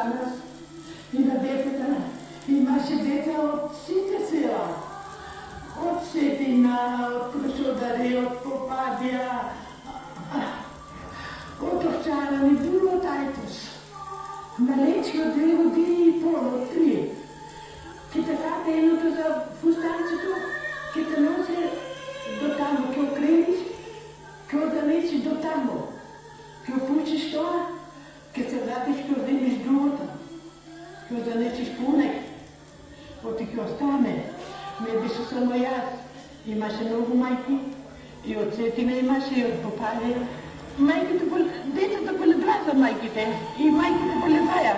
нас и на детeta. Имаше дета от сите села. От Сетина, от Крушодари, от Попадия, от Овчарани, дори от Айтош. Далече от 2 години и пол, от 3. Ке така едното за фустанцето, ке те носи до тамо, ке окрениш, ке отдалечиш до тамо. Ке опучиш това, ке се вратиш, ке вземеш другото. Ке отдалечиш пунек, оти ке остане. Не беше само аз. Имаше много майки. И от Сетина имаше, и от Попадия. Детето боледва за майките. И майките боледваят.